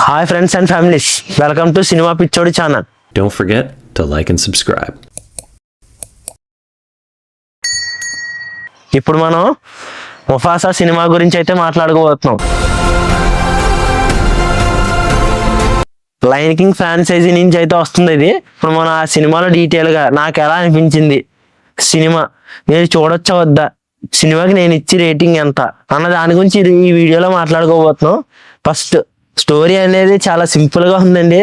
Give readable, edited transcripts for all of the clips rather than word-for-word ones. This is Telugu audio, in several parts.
Hi friends and families, welcome to Cinema Pichodi channel. Don't forget to like and subscribe. ఇప్పుడు మనం ముఫాసా సినిమా గురించి అయితే మాట్లాడుకోబోతున్నాం. లయన్ కింగ్ ఫ్రాంచైజీ నుంచి అయితే వస్తుంది ఇది. ఇప్పుడు మనం ఆ సినిమాలో డీటెయిల్గా నాకు ఎలా అనిపించింది, సినిమా నేను చూడొచ్చా వద్దా, సినిమాకి నేను ఇచ్చి రేటింగ్ ఎంత అన్న దాని గురించి ఈ వీడియోలో మాట్లాడుకోబోతున్నాం. ఫస్ట్ స్టోరీ అనేది చాలా సింపుల్గా ఉందండి.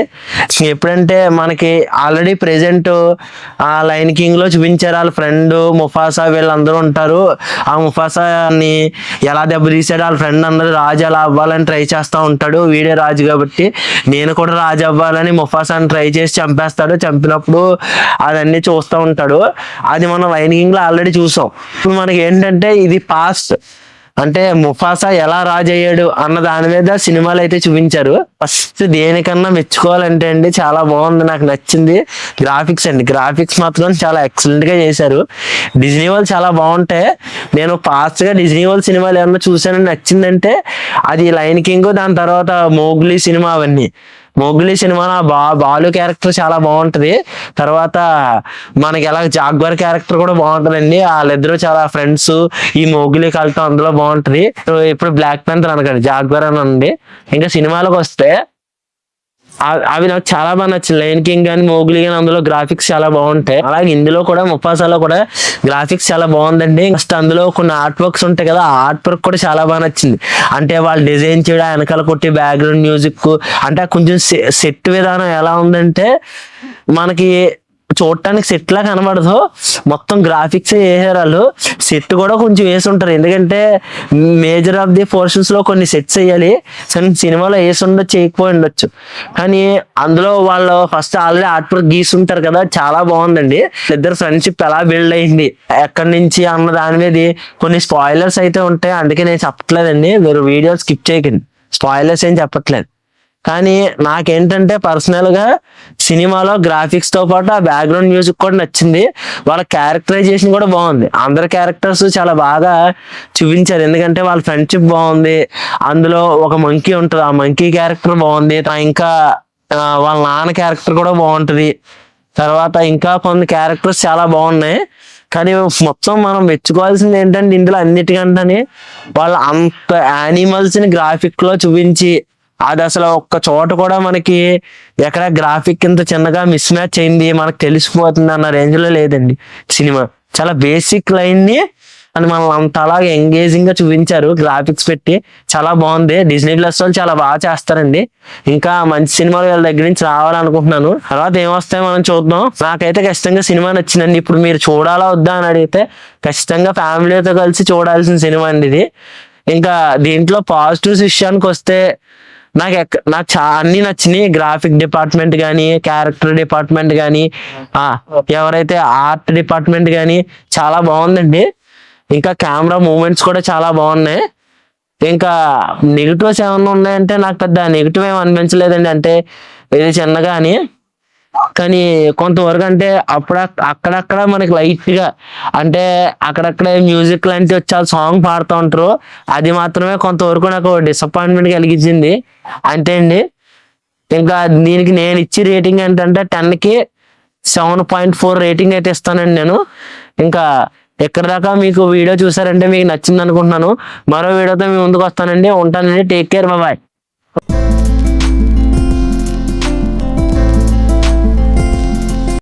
ఎప్పుడంటే మనకి ఆల్రెడీ ప్రెజెంట్ ఆ లయన్ కింగ్లో చూపించారు, వాళ్ళ ఫ్రెండ్ ముఫాసా వీళ్ళందరూ ఉంటారు. ఆ ముఫాసాని ఎలా దెబ్బతీసాడు, వాళ్ళ ఫ్రెండ్ అందరూ రాజు ఎలా అవ్వాలని ట్రై చేస్తూ ఉంటాడు. వీడే రాజు కాబట్టి నేను కూడా రాజు అవ్వాలని ముఫాసాని ట్రై చేసి చంపేస్తాడు. చంపినప్పుడు అదన్నీ చూస్తూ ఉంటాడు. అది మనం లయన్ కింగ్లో ఆల్రెడీ చూసాం. ఇప్పుడు మనకి ఏంటంటే ఇది పాస్ట్, అంటే ముఫాసా ఎలా రాజు అయ్యాడు అన్న దాని మీద సినిమాలు అయితే చూపించారు. ఫస్ట్ దేనికన్నా మెచ్చుకోవాలంటే అండి చాలా బాగుంది, నాకు నచ్చింది గ్రాఫిక్స్ అండి. గ్రాఫిక్స్ మాత్రం చాలా ఎక్సలెంట్ గా చేశారు. డిజ్నీ వాళ్ళు చాలా బాగుంటాయి. నేను ఫాస్ట్ గా డిజ్నీ వాళ్ళ సినిమాలు ఏమన్నా చూసానని నచ్చిందంటే అది లయన్ కింగ్, దాని తర్వాత మోగ్లీ సినిమా. అవన్నీ మోగ్లీ సినిమాలో బాలు క్యారెక్టర్ చాలా బాగుంటది. తర్వాత మనకి ఎలా జాగ్వర్ క్యారెక్టర్ కూడా బాగుంటదండి. వాళ్ళిద్దరూ చాలా ఫ్రెండ్స్. ఈ మోగ్లీ కలతో అందులో బాగుంటది. ఇప్పుడు బ్లాక్ ప్యాంథర్ అనకండి, జాగ్వర్ అని ఉంది. ఇంకా సినిమాలకు వస్తే అవి నాకు చాలా బాగా నచ్చింది. లయన్ కింగ్ కానీ మోగ్లీ కానీ అందులో గ్రాఫిక్స్ చాలా బాగుంటాయి. అలాగే ఇందులో కూడా ముఫాసాలో కూడా గ్రాఫిక్స్ చాలా బాగుందండి. ఫస్ట్ అందులో కొన్ని ఆర్ట్ వర్క్స్ ఉంటాయి కదా, ఆ ఆర్ట్ వర్క్ కూడా చాలా బాగా నచ్చింది. అంటే వాళ్ళు డిజైన్ చేయడం, వెనకాల కొట్టి బ్యాక్గ్రౌండ్ మ్యూజిక్, అంటే కొంచెం సెట్ విధానం ఎలా ఉందంటే మనకి చూడటానికి సెట్ లా కనబడదు, మొత్తం గ్రాఫిక్స్ వేసారు వాళ్ళు. సెట్ కూడా కొంచెం వేసి ఉంటారు, ఎందుకంటే మేజర్ ఆఫ్ ది పోర్షన్స్ లో కొన్ని సెట్స్ వేయాలి. సినిమాలో వేసి ఉండొచ్చు, చేయకపోయి ఉండొచ్చు. కానీ అందులో వాళ్ళు ఫస్ట్ ఆల్రెడీ ఆర్ట్ వర్క్ గీసుంటారు కదా, చాలా బాగుందండి. ఇద్దరు ఫ్రెండ్షిప్ ఎలా బిల్డ్ అయింది, ఎక్కడి నుంచి అన్న దాని మీద కొన్ని స్పాయిలర్స్ అయితే ఉంటాయి. అందుకే నేను చెప్పట్లేదండి, మీరు వీడియో స్కిప్ చేయకండి, స్పాయిలర్స్ ఏం చెప్పట్లేదు. కానీ నాకేంటంటే పర్సనల్ గా సినిమాలో గ్రాఫిక్స్ తో పాటు ఆ బ్యాక్గ్రౌండ్ మ్యూజిక్ కూడా నచ్చింది. వాళ్ళ క్యారెక్టరైజేషన్ కూడా బాగుంది. అందరు క్యారెక్టర్స్ చాలా బాగా చూపించారు, ఎందుకంటే వాళ్ళ ఫ్రెండ్షిప్ బాగుంది. అందులో ఒక మంకీ ఉంటుంది, ఆ మంకీ క్యారెక్టర్ బాగుంది. ఇంకా వాళ్ళ నాన్న క్యారెక్టర్ కూడా బాగుంటది. తర్వాత ఇంకా కొన్ని క్యారెక్టర్స్ చాలా బాగున్నాయి. కానీ మొత్తం మనం మెచ్చుకోవాల్సింది ఏంటంటే ఇందులో అన్నిటికంటే వాళ్ళు అంత యానిమల్స్ ని గ్రాఫిక్ లో చూపించి, అది అసలు ఒక్క చోట కూడా మనకి ఎక్కడ గ్రాఫిక్ ఇంత చిన్నగా మిస్ మ్యాచ్ అయింది మనకు తెలిసిపోతుంది అన్న రేంజ్ లో లేదండి. సినిమా చాలా బేసిక్ లైన్ ని అని మనం అంత అలాగే ఎంగేజింగ్ గా చూపించారు గ్రాఫిక్స్ పెట్టి, చాలా బాగుంది. డిజ్నీ ప్లస్ వాళ్ళు చాలా బాగా చేస్తారండి. ఇంకా మంచి సినిమాలు వీళ్ళ దగ్గర నుంచి రావాలనుకుంటున్నాను. తర్వాత ఏమొస్తాయో మనం చూద్దాం. నాకైతే ఖచ్చితంగా సినిమా నచ్చిందండి. ఇప్పుడు మీరు చూడాలా వద్దా అని అడిగితే ఖచ్చితంగా ఫ్యామిలీతో కలిసి చూడాల్సిన సినిమా అండి ఇది. ఇంకా దీంట్లో పాజిటివ్స్ విషయానికి వస్తే నాకు అన్ని నచ్చినాయి. గ్రాఫిక్ డిపార్ట్మెంట్ కానీ, క్యారెక్టర్ డిపార్ట్మెంట్ కానీ, ఎవరైతే ఆర్ట్ డిపార్ట్మెంట్ కానీ చాలా బాగుందండి. ఇంకా కెమెరా మూమెంట్స్ కూడా చాలా బాగున్నాయి. ఇంకా నెగిటివ్స్ ఏమన్నా ఉన్నాయంటే నాకు పెద్ద నెగిటివ్ ఏమి అనిపించలేదండి, అంటే ఇది చిన్నగా అని. కానీ కొంతవరకు అంటే అక్కడక్కడ మనకి లైట్ గా, అంటే అక్కడక్కడ మ్యూజిక్ లాంటి వచ్చి సాంగ్ పాడుతూ ఉంటారు, అది మాత్రమే కొంతవరకు నాకు డిసప్పాయింట్మెంట్ కలిగించింది అంతే అండి. ఇంకా దీనికి నేను ఇచ్చి రేటింగ్ ఏంటంటే 10కి 7.4 రేటింగ్ అయితే ఇస్తానండి నేను. ఇంకా ఎక్కడ దాకా మీకు వీడియో చూసారంటే మీకు నచ్చింది అనుకుంటున్నాను. మరో వీడియోతో మీ ముందుకు వస్తానండి. ఉంటానండి. Take care, bye.